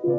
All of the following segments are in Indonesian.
Yo,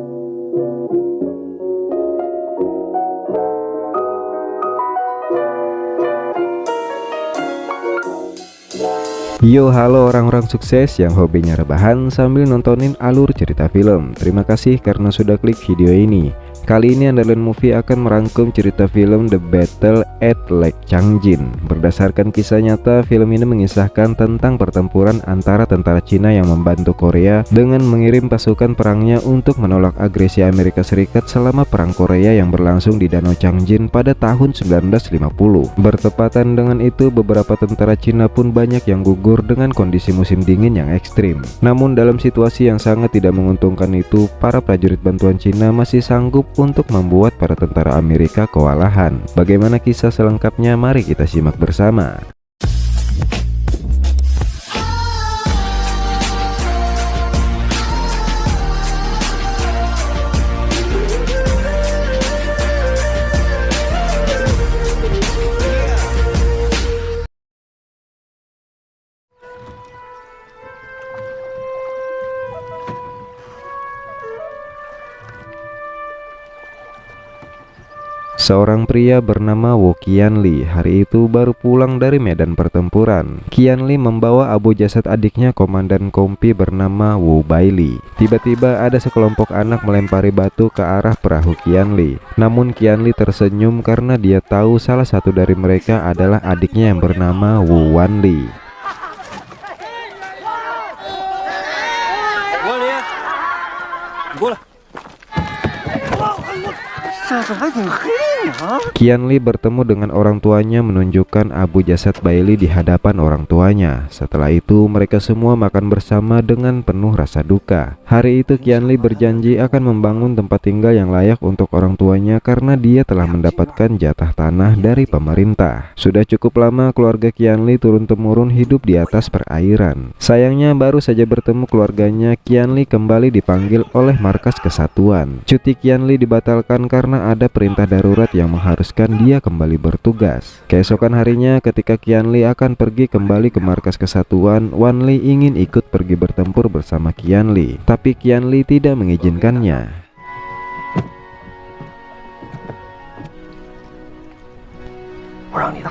halo orang-orang sukses yang hobinya rebahan sambil nontonin alur cerita film. Terima kasih karena sudah klik video ini. Kali ini Underland Movie akan merangkum cerita film The Battle at Lake Changjin. Berdasarkan kisah nyata, film ini mengisahkan tentang pertempuran antara tentara Cina yang membantu Korea dengan mengirim pasukan perangnya untuk menolak agresi Amerika Serikat selama Perang Korea yang berlangsung di Danau Changjin pada tahun 1950. Bertepatan dengan itu, beberapa tentara Cina pun banyak yang gugur dengan kondisi musim dingin yang ekstrim. Namun dalam situasi yang sangat tidak menguntungkan itu, para prajurit bantuan Cina masih sanggup untuk membuat para tentara Amerika kewalahan. Bagaimana kisah selengkapnya? Mari kita simak bersama. Seorang pria bernama Wu Qianli hari itu baru pulang dari medan pertempuran. Qianli membawa abu jasad adiknya, komandan kompi bernama Wu Baili. Tiba-tiba ada sekelompok anak melempari batu ke arah perahu Qianli. Namun Qianli tersenyum karena dia tahu salah satu dari mereka adalah adiknya yang bernama Wu Wanli. Qianli bertemu dengan orang tuanya menunjukkan abu jasad Baili di hadapan orang tuanya. Setelah itu mereka semua makan bersama dengan penuh rasa duka. Hari itu Qianli berjanji akan membangun tempat tinggal yang layak untuk orang tuanya karena dia telah mendapatkan jatah tanah dari pemerintah. Sudah cukup lama keluarga Qianli turun-temurun hidup di atas perairan. Sayangnya baru saja bertemu keluarganya, Qianli kembali dipanggil oleh markas kesatuan. Cuti Qianli dibatalkan karena ada perintah darurat yang mengharuskan dia kembali bertugas. Keesokan harinya ketika Qianli akan pergi kembali ke markas kesatuan, Wanli ingin ikut pergi bertempur bersama Qianli, tapi Qianli tidak mengizinkannya. Orang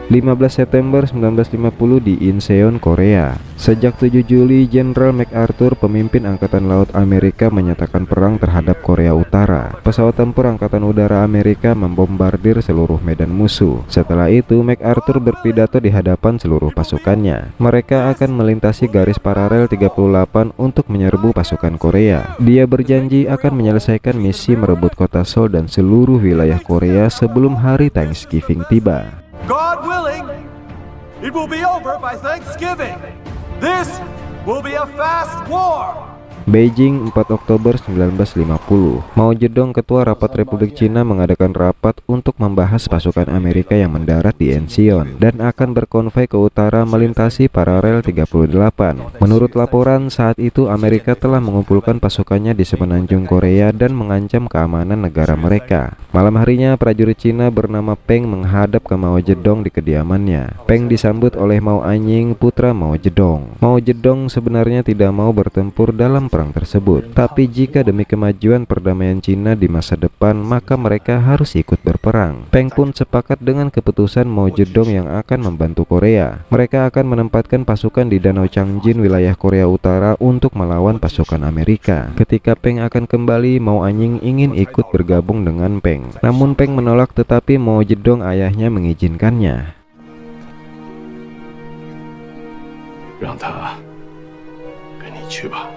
15 September 1950 di Incheon, Korea. Sejak 7 Juli, Jenderal MacArthur, pemimpin Angkatan Laut Amerika, menyatakan perang terhadap Korea Utara. Pesawat tempur Angkatan Udara Amerika membombardir seluruh medan musuh. Setelah itu, MacArthur berpidato di hadapan seluruh pasukannya. Mereka akan melintasi garis paralel 38 untuk menyerbu pasukan Korea. Dia berjanji akan menyelesaikan misi merebut kota Seoul dan seluruh wilayah Korea sebelum hari Thanksgiving tiba. God willing, it will be over by Thanksgiving. This will be a fast war. Beijing, 4 Oktober 1950. Mao Zedong, ketua rapat Republik Cina, mengadakan rapat untuk membahas pasukan Amerika yang mendarat di Incheon dan akan berkonvoi ke utara melintasi paralel 38. Menurut laporan, saat itu Amerika telah mengumpulkan pasukannya di semenanjung Korea dan mengancam keamanan negara mereka. Malam harinya, prajurit Cina bernama Peng menghadap ke Mao Zedong di kediamannya. Peng disambut oleh Mao Anying, putra Mao Zedong. Mao Zedong sebenarnya tidak mau bertempur dalam perang tersebut, tapi jika demi kemajuan perdamaian Cina di masa depan, maka mereka harus ikut berperang. Peng pun sepakat dengan keputusan Mao Zedong yang akan membantu Korea. Mereka akan menempatkan pasukan di Danau Changjin, wilayah Korea Utara, untuk melawan pasukan Amerika. Ketika Peng akan kembali, Mao Anying ingin ikut bergabung dengan Peng. Namun Peng menolak, tetapi Mao Zedong ayahnya mengizinkannya. 让他跟你去吧。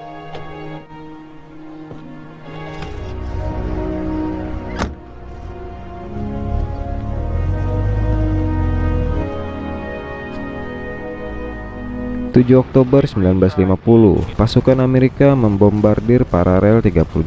7 Oktober 1950, pasukan Amerika membombardir paralel 38.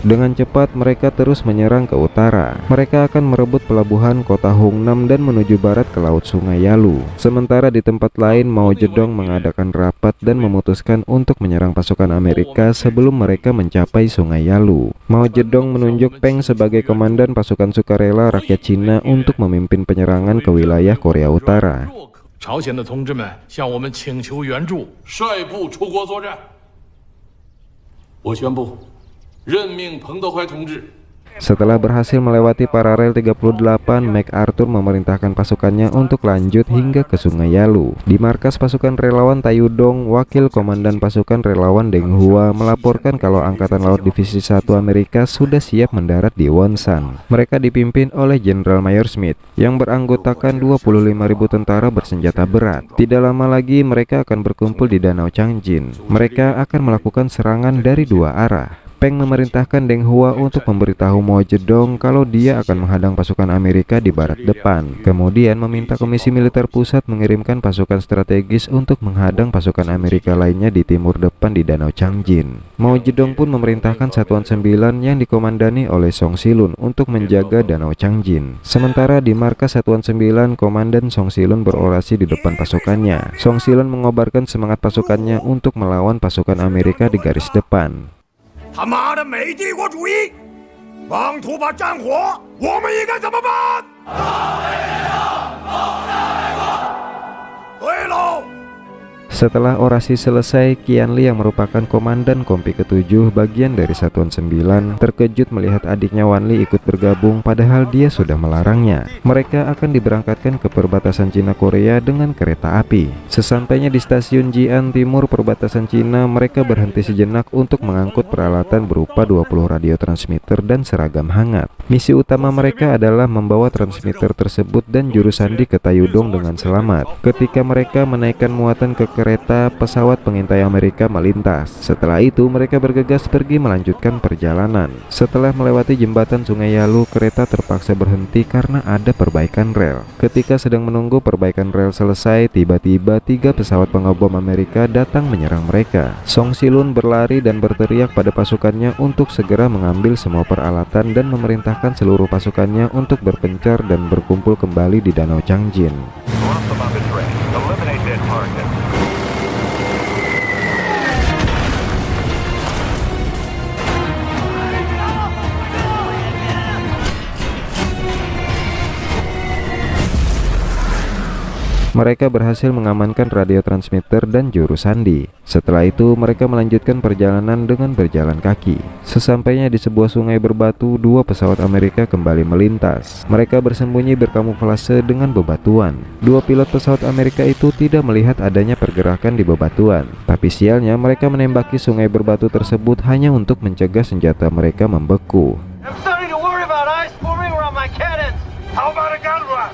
Dengan cepat mereka terus menyerang ke utara. Mereka akan merebut pelabuhan kota Hungnam dan menuju barat ke laut Sungai Yalu. Sementara di tempat lain, Mao Zedong mengadakan rapat dan memutuskan untuk menyerang pasukan Amerika sebelum mereka mencapai Sungai Yalu. Mao Zedong menunjuk Peng sebagai komandan pasukan sukarela rakyat Cina untuk memimpin penyerangan ke wilayah Korea Utara. 朝鲜的同志们向我们请求援助，率部出国作战。我宣布，任命彭德怀同志。 Setelah berhasil melewati paralel 38, MacArthur memerintahkan pasukannya untuk lanjut hingga ke Sungai Yalu. Di markas pasukan relawan Taeyudong, wakil komandan pasukan relawan Deng Hua melaporkan kalau Angkatan Laut Divisi 1 Amerika sudah siap mendarat di Wonsan. Mereka dipimpin oleh Jenderal Mayor Smith yang beranggotakan 25.000 tentara bersenjata berat. Tidak lama lagi mereka akan berkumpul di Danau Changjin. Mereka akan melakukan serangan dari dua arah. Peng memerintahkan Deng Hua untuk memberitahu Mao Zedong kalau dia akan menghadang pasukan Amerika di barat depan. Kemudian meminta Komisi Militer Pusat mengirimkan pasukan strategis untuk menghadang pasukan Amerika lainnya di timur depan di Danau Changjin. Mao Zedong pun memerintahkan Satuan 9 yang dikomandani oleh Song Silun untuk menjaga Danau Changjin. Sementara di markas Satuan 9, Komandan Song Silun berorasi di depan pasukannya. Song Silun mengobarkan semangat pasukannya untuk melawan pasukan Amerika di garis depan. 他妈的美帝国主义，妄图把战火，我们应该怎么办？对喽。 Setelah orasi selesai, Qianli yang merupakan komandan Kompi ke-7 bagian dari Satuan 9 terkejut melihat adiknya Wanli ikut bergabung padahal dia sudah melarangnya. Mereka akan diberangkatkan ke perbatasan Cina Korea dengan kereta api. Sesampainya di stasiun Jian timur perbatasan Cina, mereka berhenti sejenak untuk mengangkut peralatan berupa 20 radio transmitter dan seragam hangat. Misi utama mereka adalah membawa transmitter tersebut dan juru sandi ke Taeyudong dengan selamat. Ketika mereka menaikkan muatan ke kereta, pesawat pengintai Amerika melintas. Setelah itu mereka bergegas pergi melanjutkan perjalanan. Setelah melewati jembatan Sungai Yalu, kereta terpaksa berhenti karena ada perbaikan rel. Ketika sedang menunggu perbaikan rel selesai, tiba-tiba 3 pesawat pengebom Amerika datang menyerang mereka. Song Silun berlari dan berteriak pada pasukannya untuk segera mengambil semua peralatan dan memerintahkan seluruh pasukannya untuk berpencar dan berkumpul kembali di Danau Changjin. Mereka berhasil mengamankan radio transmitter dan juru sandi. Setelah itu mereka melanjutkan perjalanan dengan berjalan kaki. Sesampainya di sebuah sungai berbatu, 2 pesawat Amerika kembali melintas. Mereka bersembunyi berkamuflase dengan bebatuan. 2 pilot pesawat Amerika itu tidak melihat adanya pergerakan di bebatuan. Tapi sialnya mereka menembaki sungai berbatu tersebut hanya untuk mencegah senjata mereka membeku. I'm starting to worry about ice forming around my cannons. How about a gun run?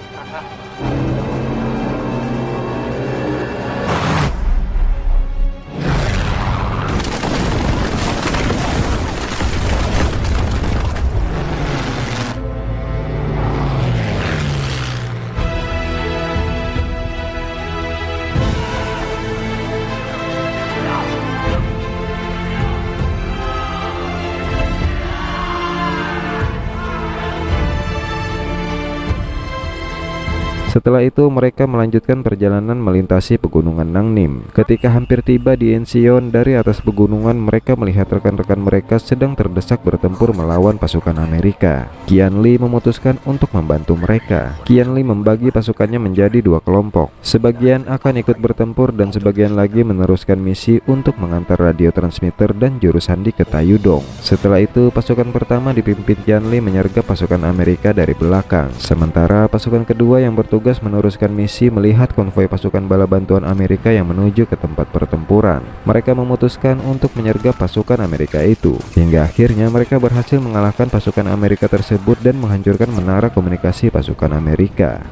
Setelah itu mereka melanjutkan perjalanan melintasi pegunungan Nangnim. Ketika hampir tiba di Incheon, dari atas pegunungan mereka melihat rekan-rekan mereka sedang terdesak bertempur melawan pasukan Amerika. Qianli memutuskan untuk membantu mereka. Qianli membagi pasukannya menjadi 2 kelompok. Sebagian akan ikut bertempur dan sebagian lagi meneruskan misi untuk mengantar radio transmitter dan juru sandi ke Taeyudong. Setelah itu pasukan pertama dipimpin Qianli menyergap pasukan Amerika dari belakang. Sementara pasukan kedua yang bertugas meneruskan misi melihat konvoi pasukan bala bantuan Amerika yang menuju ke tempat pertempuran. Mereka memutuskan untuk menyergap pasukan Amerika itu. Hingga akhirnya mereka berhasil mengalahkan pasukan Amerika tersebut dan menghancurkan menara komunikasi pasukan Amerika.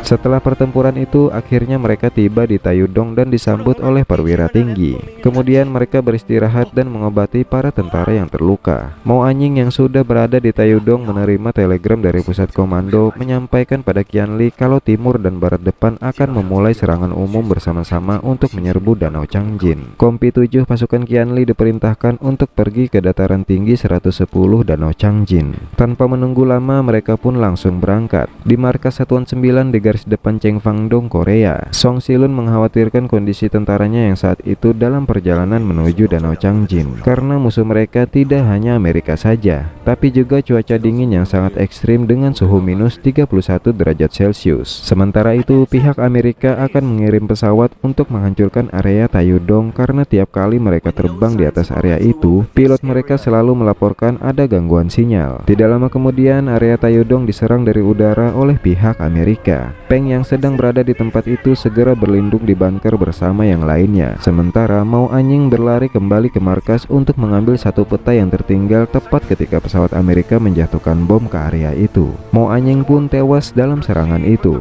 Setelah pertempuran itu, akhirnya mereka tiba di Taiyuudong dan disambut oleh perwira tinggi. Kemudian mereka beristirahat dan mengobati para tentara yang terluka. Mao Anying yang sudah berada di Taiyuudong menerima telegram dari pusat komando menyampaikan pada Qianli kalau timur dan barat depan akan memulai serangan umum bersama-sama untuk menyerbu Danau Changjin. Kompi 7 pasukan Qianli diperintahkan untuk pergi ke dataran tinggi 110 Danau Changjin. Tanpa menunggu lama, mereka pun langsung berangkat. Di markas Satuan 9 di garis depan Chengfangdong, Korea, Song Silun mengkhawatirkan kondisi tentaranya yang saat itu dalam perjalanan menuju Danau Changjin, karena musuh mereka tidak hanya Amerika saja, tapi juga cuaca dingin yang sangat ekstrim dengan suhu minus 31 derajat Celcius. Sementara itu, pihak Amerika akan mengirim pesawat untuk menghancurkan area Taiyuudong karena tiap kali mereka terbang di atas area itu, pilot mereka selalu melaporkan ada gangguan sinyal. Tidak lama kemudian, area Taiyuudong diserang dari udara oleh pihak Amerika. Peng yang sedang berada di tempat itu segera berlindung di bunker bersama yang lainnya. Sementara Mao Anying berlari kembali ke markas untuk mengambil satu peta yang tertinggal tepat ketika pesawat Amerika menjatuhkan bom ke area itu. Mao Anying pun tewas dalam serangan itu.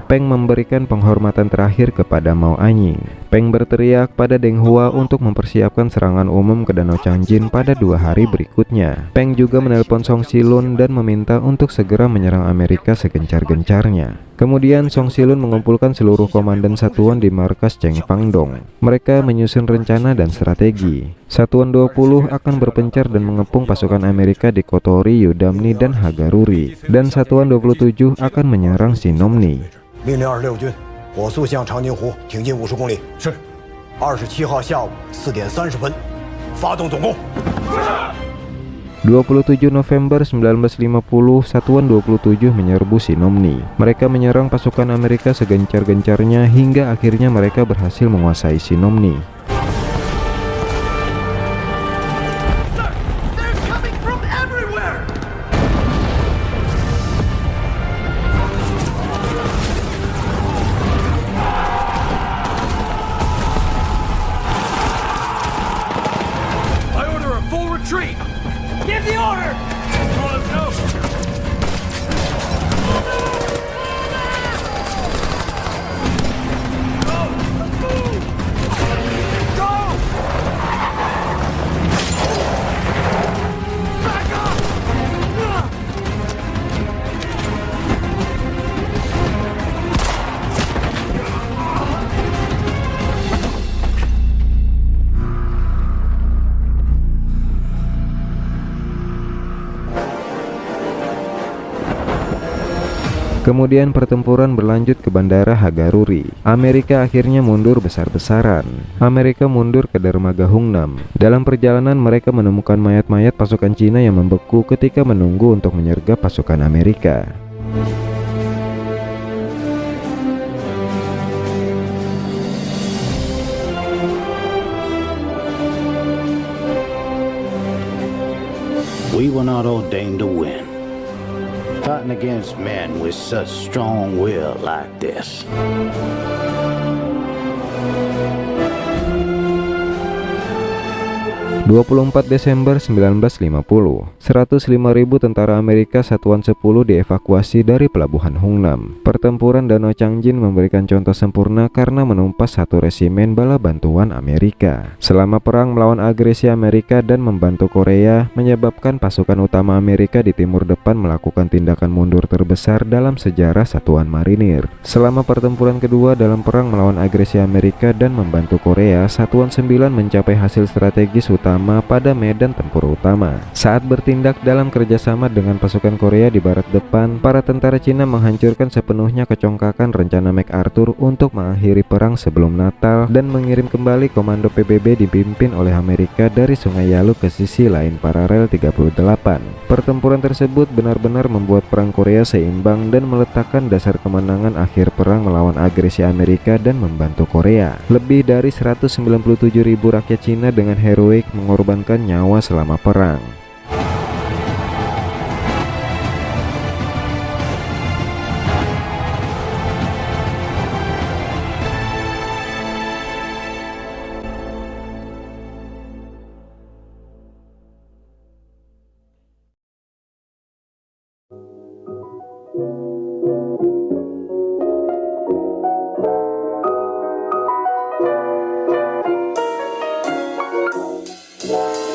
Peng memberikan penghormatan terakhir kepada Mao Anying. Peng berteriak pada Deng Hua untuk mempersiapkan serangan umum ke Danau Changjin pada 2 hari berikutnya. Peng juga menelpon Song Silun dan meminta untuk segera menyerang Amerika segencar-gencarnya. Kemudian Song Silun mengumpulkan seluruh komandan satuan di markas Chengfangdong. Mereka menyusun rencana dan strategi. Satuan 20 akan berpencar dan mengepung pasukan Amerika di Kotori, Yudamni, dan Hagaruri. Dan Satuan 27 akan menyerang Shinomni. 命令26军火速向长津湖挺进50公里。是。27号下午4点30分，发动总攻。是。 27 November 1950, Satuan 27 menyerbu Shinomni. Mereka menyerang pasukan Amerika segencar-gencarnya hingga akhirnya mereka berhasil menguasai Shinomni. Give the order! Kemudian pertempuran berlanjut ke bandara Hagaruri. Amerika akhirnya mundur besar-besaran. Amerika mundur ke dermaga Hungnam. Dalam perjalanan mereka menemukan mayat-mayat pasukan Cina yang membeku ketika menunggu untuk menyergap pasukan Amerika. We were not ordained to win. Fighting against men with such strong will like this. 24 Desember 1950, 105.000 tentara Amerika Satuan 10 dievakuasi dari pelabuhan Hungnam. Pertempuran Danau Changjin memberikan contoh sempurna karena menumpas satu resimen bala bantuan Amerika. Selama perang melawan agresi Amerika dan membantu Korea, menyebabkan pasukan utama Amerika di timur depan melakukan tindakan mundur terbesar dalam sejarah Satuan Marinir. Selama pertempuran kedua dalam perang melawan agresi Amerika dan membantu Korea, Satuan 9 mencapai hasil strategis utama pada medan tempur utama. Saat bertindak dalam kerjasama dengan pasukan Korea di barat depan, para tentara Cina menghancurkan sepenuhnya kecongkakan rencana MacArthur untuk mengakhiri perang sebelum Natal dan mengirim kembali komando PBB dipimpin oleh Amerika dari Sungai Yalu ke sisi lain paralel 38. Pertempuran tersebut benar-benar membuat perang Korea seimbang dan meletakkan dasar kemenangan akhir perang melawan agresi Amerika dan membantu Korea. Lebih dari 197.000 rakyat Cina dengan heroik mengorbankan nyawa selama perang.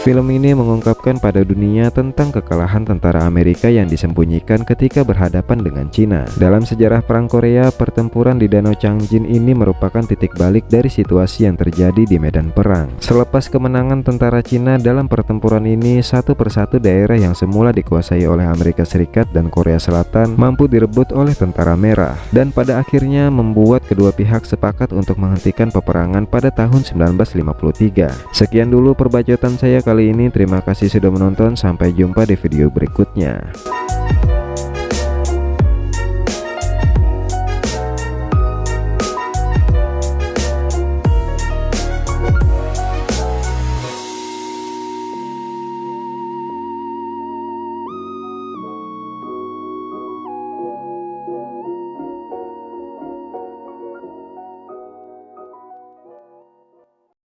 Film ini mengungkapkan pada dunia tentang kekalahan tentara Amerika yang disembunyikan ketika berhadapan dengan Cina. Dalam sejarah Perang Korea, pertempuran di Danau Changjin ini merupakan titik balik dari situasi yang terjadi di medan perang. Selepas kemenangan tentara Cina dalam pertempuran ini, satu persatu daerah yang semula dikuasai oleh Amerika Serikat dan Korea Selatan mampu direbut oleh tentara merah, dan pada akhirnya membuat kedua pihak sepakat untuk menghentikan peperangan pada tahun 1953. Sekian dulu perbacotan saya kali ini. Terima kasih sudah menonton, sampai jumpa di video berikutnya.